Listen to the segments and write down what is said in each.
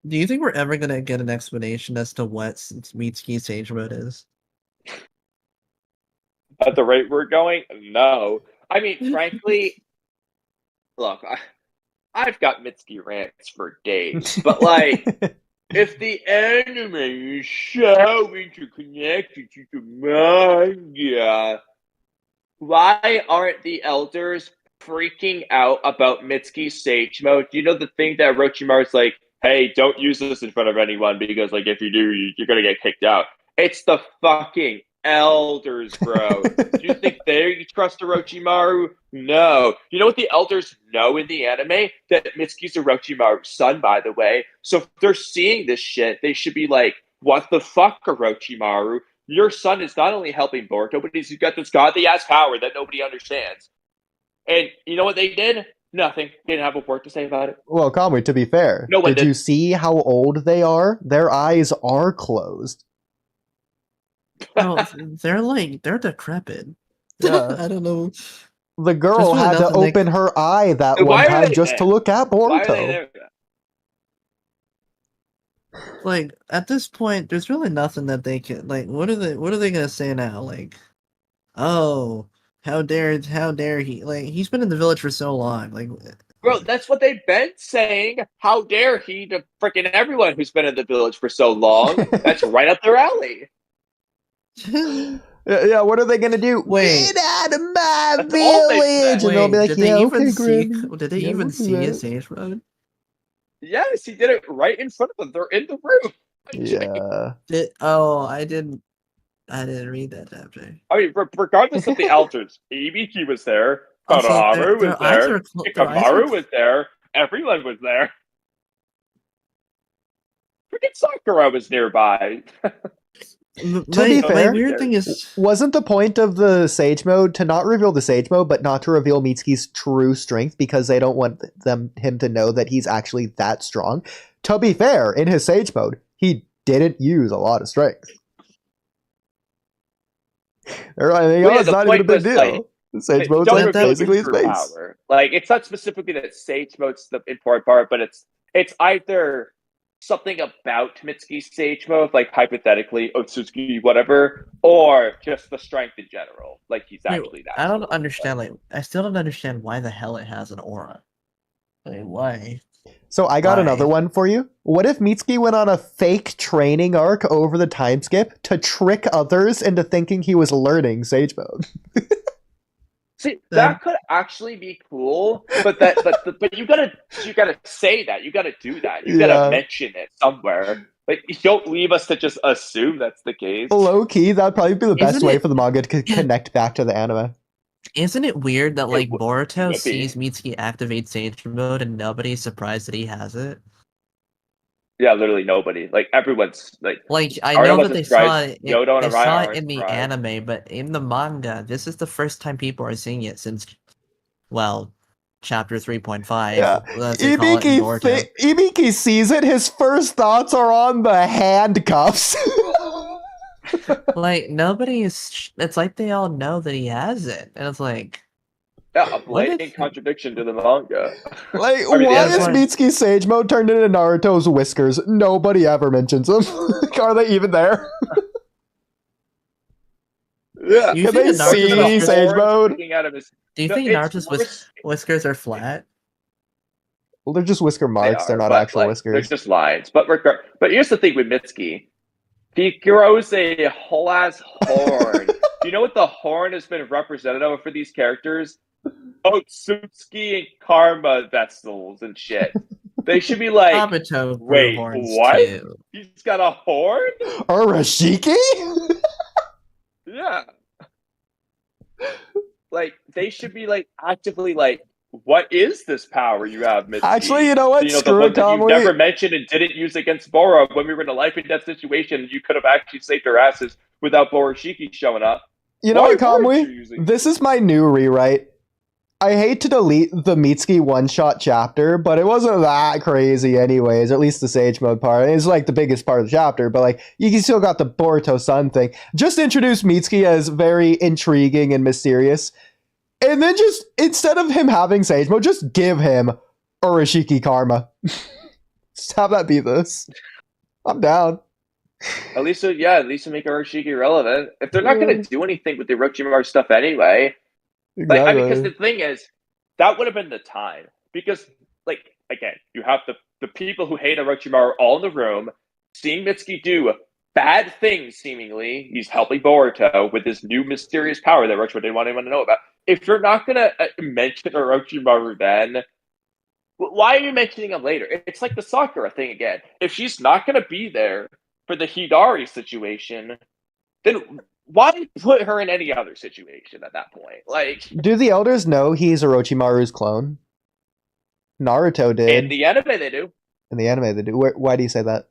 Do you think we're ever gonna get an explanation as to what Mitsuki's Sage Mode is? At the rate we're going, no. I mean, frankly, look, I've got Mitsuki rants for days, but like, if the anime is so interconnected to the manga, why aren't the elders freaking out about Mitsuki's Sage Mode? Do you know the thing that Orochimaru's like, hey, don't use this in front of anyone because, like, if you do, you're gonna get kicked out. It's the fucking elders, bro. Do you think they trust Orochimaru? No. You know what the elders know in the anime? That Mitsuki's Orochimaru's son, by the way. So if they're seeing this shit, they should be like, what the fuck, Orochimaru? Your son is not only helping Boruto, but he's got this godly ass power that nobody understands. And you know what they did? Nothing. They didn't have a word to say about it. Well, Kamui, to be fair, no one did you see how old they are? Their eyes are closed. Well, they're decrepit. Yeah. I don't know. The girl had to open her eye that one time just to look at Boruto. Like, at this point, there's really nothing that they can, like, what are they gonna say now? Like, oh, how dare he, like, he's been in the village for so long, like, bro, that's what they've been saying. How dare he to freaking everyone who's been in the village for so long? That's right up their alley. Yeah, what are they gonna do? Wait, get out of my village, and they'll be like, did they even see his Sage Mode? Yes, he did it right in front of them. They're in the room. Yeah. I didn't read that chapter. I mean, regardless of the elders, Ibiki was there, Konohamaru was there, Ikamaru was there, everyone was there. Freaking Sakura was nearby. To be fair, weird thing is, wasn't the point of the Sage Mode to not reveal the Sage Mode, but not to reveal Mitsuki's true strength because they don't want him to know that he's actually that strong? To be fair, in his Sage Mode, he didn't use a lot of strength. It's not even a big deal. Like, Sage Mode's like basically his base. Power. Like, it's not specifically that Sage Mode's the important part, but it's either something about Mitsuki's Sage Mode, like hypothetically, Otsutsuki, whatever, or just the strength in general. Like, he's actually that. I don't understand, like, I still don't understand why the hell it has an aura. Like, why? So I got another one for you. What if Mitsuki went on a fake training arc over the time skip to trick others into thinking he was learning Sage Mode? See, that could actually be cool, but you gotta say that. You gotta do that. You gotta mention it somewhere. Like, you don't leave us to just assume that's the case. Low key, that'd probably be the best way for the manga to connect back to the anime. Isn't it weird that, like, Boruto sees Mitsuki activate Sage Mode and nobody's surprised that he has it? Yeah, literally nobody. Like, everyone's like I know that they saw it in the anime, but in the manga, this is the first time people are seeing it since, well, chapter 3.5. Yeah. Ibiki sees it, his first thoughts are on the handcuffs. Like, it's like they all know that he has it, and it's like, yeah, a blatant contradiction to the manga. Like, why is Mitsuki's Sage Mode turned into Naruto's whiskers? Nobody ever mentions them. Are they even there? Yeah. Can they see Sage Mode? Do you think Naruto's whiskers are flat? Well, they're just whisker marks. They're not actual whiskers. They're just lines. But here's the thing with Mitsuki. He grows a whole ass horn. Do you know what the horn has been represented of for these characters? Otsutsuki and Karma vessels and shit. They should be like, Kabuto wait, what? Too. He's got a horn? Urashiki? Yeah. Like, they should be like actively like, what is this power you have, Mitsuki? Actually, you know what? Screw it, Kamui. You never mentioned and didn't use against Bora when we were in a life and death situation. You could have actually saved our asses without Borashiki showing up. You know what, Kamui? This is my new rewrite. I hate to delete the Mitsuki one-shot chapter, but it wasn't that crazy anyways, at least the Sage Mode part. It's like the biggest part of the chapter, but like, you still got the Boruto Sun thing. Just introduce Mitsuki as very intriguing and mysterious. And then just, instead of him having Sage Mode, just give him Urashiki Karma. Just have that be this. I'm down. At least make Urashiki relevant. If they're not going to do anything with the Orochimaru stuff anyway, Exactly. because the thing is, that would have been the time. Because, again, you have the people who hate Orochimaru all in the room, seeing Mitsuki do bad things, seemingly. He's helping Boruto with this new mysterious power that Orochimaru didn't want anyone to know about. If you're not going to mention Orochimaru then, why are you mentioning him later? It's like the Sakura thing again. If she's not going to be there for the Hidari situation, then why put her in any other situation at that point? Do the elders know he's Orochimaru's clone? Naruto did. In the anime, they do. In the anime, they do. Why do you say that?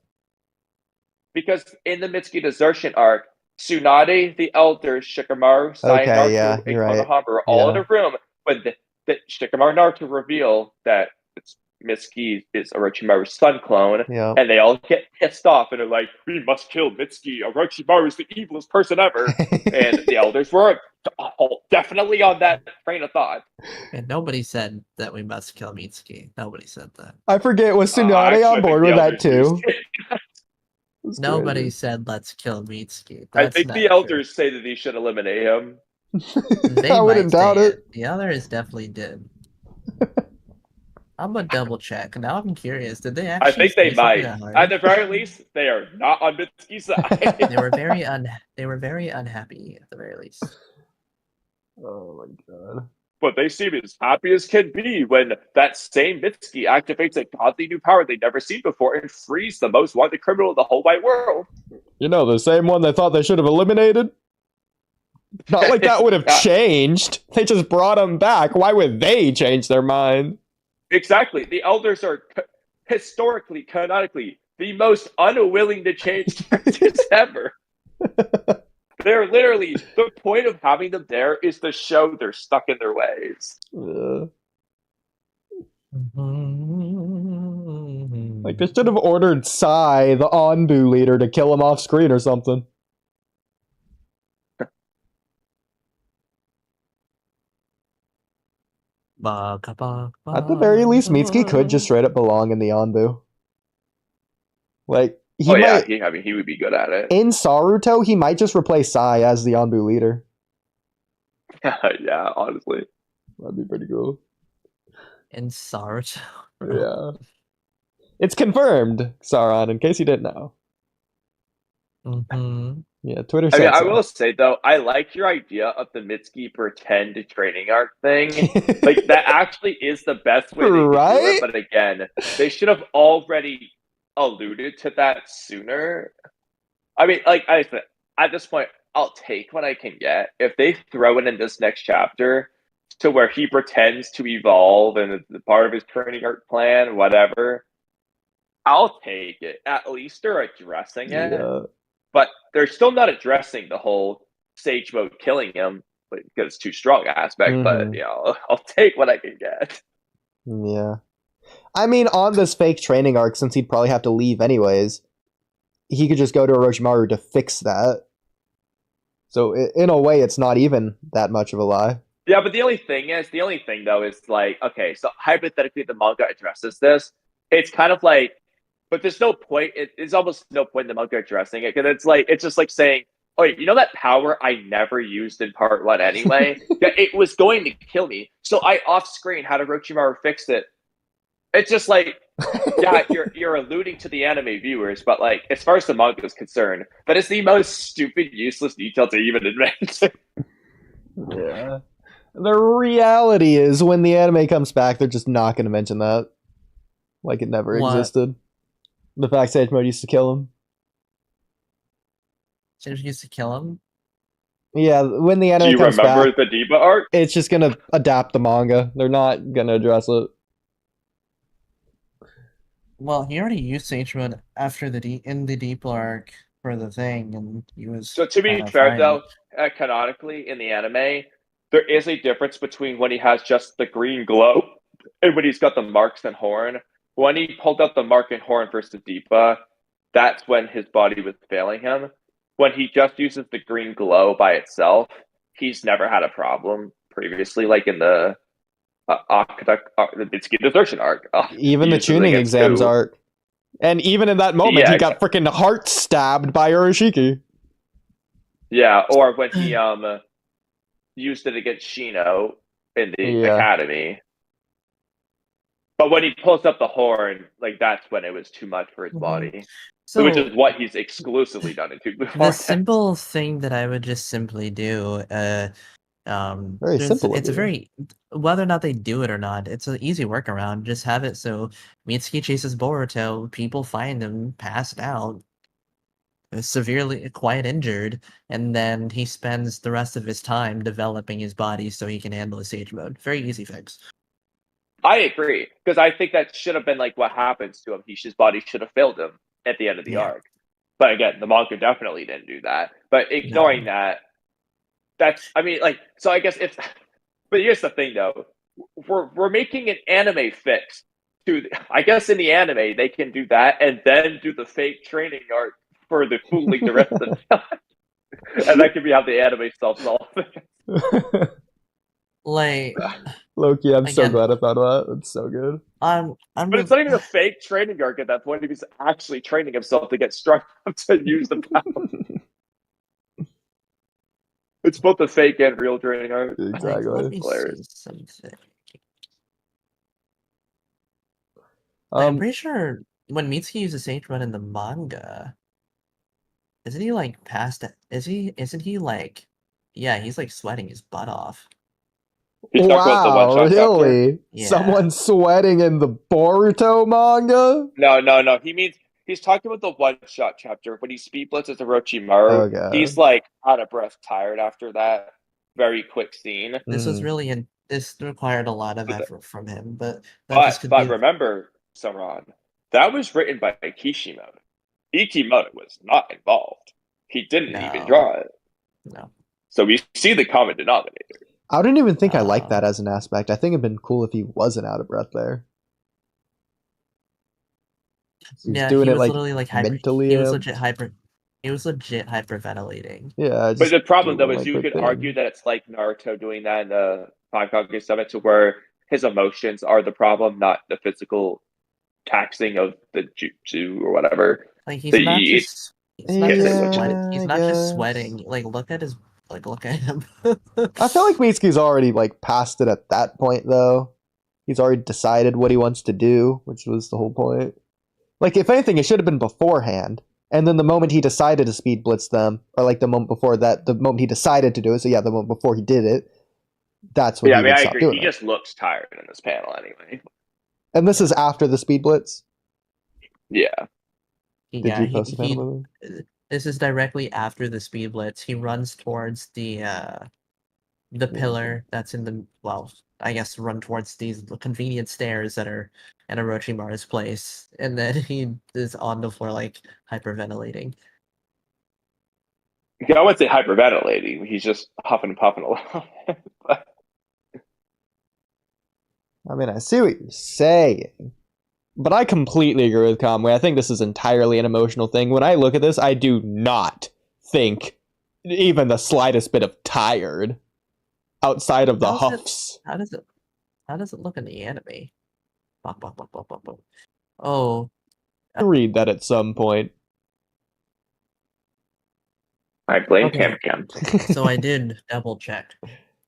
Because in the Mitsuki desertion arc, Tsunade, the elders, Shikamaru, Sai, Naruto, and Konohama are all in a room when the Shikamaru Naruto reveal that Mitsuki is Orochimaru's son clone, and they all get pissed off and are like, "We must kill Mitsuki. Orochimaru is the evilest person ever." And the elders were definitely on that train of thought. And nobody said that we must kill Mitsuki. Nobody said that. I forget. Was Tsunade on board with that too? Nobody said let's kill Mitsuki. I think the elders say that he should eliminate him. I wouldn't doubt it. The others definitely did. I'm gonna double check. Now I'm curious. Did they actually? I think they might. At the very least, they are not on Mitsuki's side. They were very unhappy at the very least. Oh my god. But they seem as happy as can be when that same Mitsuki activates a godly new power they've never seen before and frees the most wanted criminal in the whole wide world. You know, the same one they thought they should have eliminated? Not like that would have changed. They just brought him back. Why would they change their mind? Exactly. The elders are historically, canonically, the most unwilling to change characters ever. They're literally, the point of having them there is to show they're stuck in their ways. Like, they should have ordered Sai, the Anbu leader, to kill him off screen or something. At the very least, Mitsuki could just straight up belong in the Anbu. Like, he would be good at it. In Saruto, he might just replace Sai as the Anbu leader. Yeah, honestly. That'd be pretty cool. In Saruto? Yeah. It's confirmed, Sauron, in case you didn't know. Mm-hmm. Yeah, Twitter said I will say, though, I like your idea of the Mitsuki pretend training arc thing. Like, that actually is the best way to do it, but again, they should have already alluded to that sooner. I mean, like I said, at this point, I'll take what I can get. If they throw it in this next chapter to where he pretends to evolve and it's part of his training arc plan, whatever, I'll take it. At least they're addressing it. Yeah. But they're still not addressing the whole Sage Mode killing him because it's too strong aspect. But I'll take what I can get. Yeah. I mean, on this fake training arc, since he'd probably have to leave anyways, he could just go to Orochimaru to fix that. So, in a way, it's not even that much of a lie. Yeah, but the only thing, though, is like, okay, so hypothetically, the manga addresses this. It's kind of like, but there's no point. It's almost no point in the manga addressing it, because it's just like saying, oh, you know that power I never used in part 1 anyway? It was going to kill me. So I off-screen had Orochimaru fix it. It's just like, yeah, you're alluding to the anime viewers, but like, as far as the manga is concerned, that is the most stupid, useless detail to even admit. Yeah. The reality is, when the anime comes back, they're just not going to mention that. Like it never existed. The fact Sage Mode used to kill him. Sage Mode used to kill him? Yeah, when the anime comes back... Do you remember the Diva arc? It's just going to adapt the manga. They're not going to address it. Well, he already used Sage Mode after in the Deep arc for the thing, and he was... So to be fair, though, canonically, in the anime, there is a difference between when he has just the green glow and when he's got the marks and horn. When he pulled out the mark and horn versus Deepa, that's when his body was failing him. When he just uses the green glow by itself, he's never had a problem. previously, like in the the Mitsuki desertion arc. Even he the uses it tuning against exams who? arc. And even in that moment, Yeah, he got freaking heart stabbed by Urashiki. Yeah, or when he used it against Shino in the Yeah. academy. But when he pulls up the horn, like that's when it was too much for his body. So Which is what he's exclusively done in two the before. simple thing that I would just simply do, Very simple of it's a you. very whether or not they do it or not, it's an easy workaround. Just have it so Mitsuki chases Boruto, people find him passed out, severely quite injured, and then he spends the rest of his time developing his body so he can handle the sage mode. Very easy fix. I agree, because I think that should have been like what happens to him. His body should have failed him at the end of the arc. But again, the manga definitely didn't do that. But ignoring that, that's so I guess if. But here's the thing, though, we're making an anime fix to. I guess in the anime they can do that and then do the fake training arc for the fooling the rest of the time, and that could be how the anime self-solve. Like Loki, I'm so again, glad I thought of that. It's so good. I'm But it's not even a fake training arc at that point. He's actually training himself to get strong enough to use the power. It's both a fake and real training arc. Exactly. Let me Hilarious. see something. Um, I'm pretty sure when Mitsuki uses Sage Mode in the manga, isn't he like past it? Isn't he like he's like sweating his butt off. He's talking about the wow, one-shot chapter? really? Yeah. Someone sweating in the Boruto manga? No. He's talking about the one-shot chapter. When he speed blitzes Orochimaru, Okay. he's like out of breath, tired after that very quick scene. This was really this required a lot of effort from him, but that just could But be remember, Samran, that was written by Kishimoto. Ikimoto was not involved. He didn't even draw it. No. So we see the common denominator. I didn't even think I liked that as an aspect. I think it'd been cool if he wasn't out of breath there. He's doing he it was like literally like mentally. He was legit hyperventilating. Yeah. But the problem though doing is my you quick could thing. argue that it's like Naruto doing that in the Five Kage Summit, to where his emotions are the problem, not the physical taxing of the jutsu or whatever. Like he's not just sweating. He's I not just guess. sweating. Like look at him. I feel like Mitsuki's already like past it at that point though. He's already decided what he wants to do, which was the whole point. Like if anything, it should have been beforehand. And then the moment he decided to speed blitz them, or like the moment before that, the moment he decided to do it, so yeah, the moment before he did it, that's when he would I stop agree. doing He it. just looks tired in this panel anyway. And this is after the speed blitz? Yeah. Did you post a panel? This is directly after the speed blitz. He runs towards the pillar that's in the I guess run towards these convenient stairs that are at Orochimaru's place, and then he is on the floor like hyperventilating. I wouldn't say hyperventilating. He's just huffing and puffing a little. I mean, I see what you're saying. But I completely agree with Kamui. I think this is entirely an emotional thing. When I look at this, I do not think even the slightest bit of tired outside of the huffs. How does it look in the anime? Oh. I'll read that at some point. I blame Cam. So I did double check.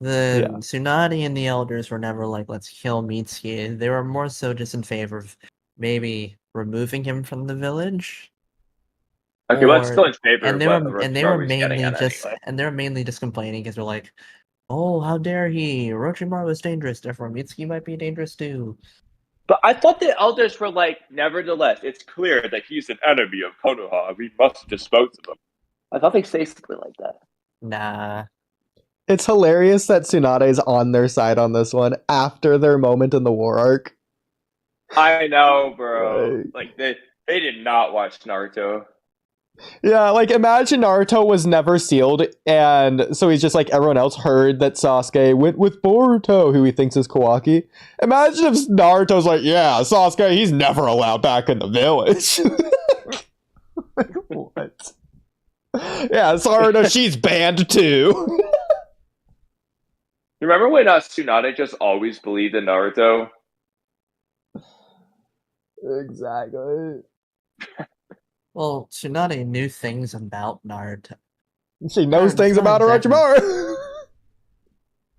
The Tsunade and the elders were never like, let's kill Mitsuki. They were more so just in favor of maybe removing him from the village. Okay, well, it's still in favor and of they were mainly just complaining because they're like, oh, how dare he? Orochimaru was dangerous, therefore Mitsuki might be dangerous too. But I thought the elders were like, nevertheless, it's clear that he's an enemy of Konoha. We must dispose of him. I thought they say something like that. Nah. It's hilarious that Tsunade's on their side on this one after their moment in the war arc. I know, bro. Like they did not watch Naruto. Yeah, like imagine Naruto was never sealed, and so he's just like everyone else heard that Sasuke went with Boruto, who he thinks is Kawaki. Imagine if Naruto's like, yeah, Sasuke, he's never allowed back in the village. What? Yeah, Naruto, she's banned too. You remember when Tsunade just always believed in Naruto? Exactly. Well, Tsunade knew things about Naruto. She knows Or, things not about exactly. Orochimaru.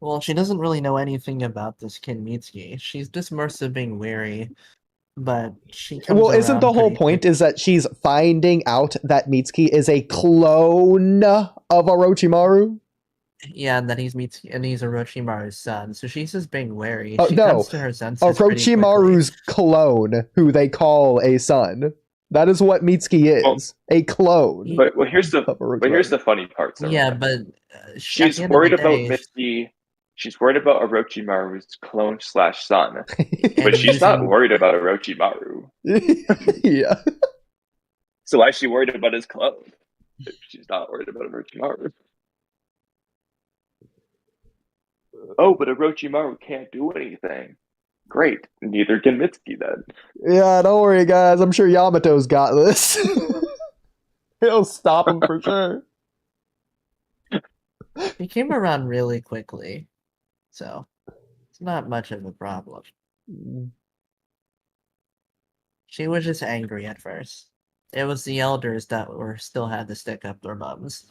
Well, she doesn't really know anything about this kid Mitsuki. She's just more so being wary, but she comes Well, isn't the around whole pretty point quick. is that she's finding out that Mitsuki is a clone of Orochimaru? Yeah, and that he's Mitsuki, and he's Orochimaru's son, so she's just being wary. Oh, She no. comes to her senses pretty quickly. Orochimaru's clone, who they call a son. That is what Mitsuki is. A clone But here's of Orochimaru. the funny part. Sarah. Yeah, but at She's the end of the worried about day, Mitsuki. She's worried about Orochimaru's clone slash son, and but she's not using worried about Orochimaru. Yeah. So why is she worried about his clone? If she's not worried about Orochimaru. Oh, but Orochimaru can't do anything. Great. Neither can Mitsuki then. Yeah, don't worry, guys. I'm sure Yamato's got this. He'll stop him for sure. he came around really quickly, so it's not much of a problem. She was just angry at first. It was the elders that were still had to stick up their bums.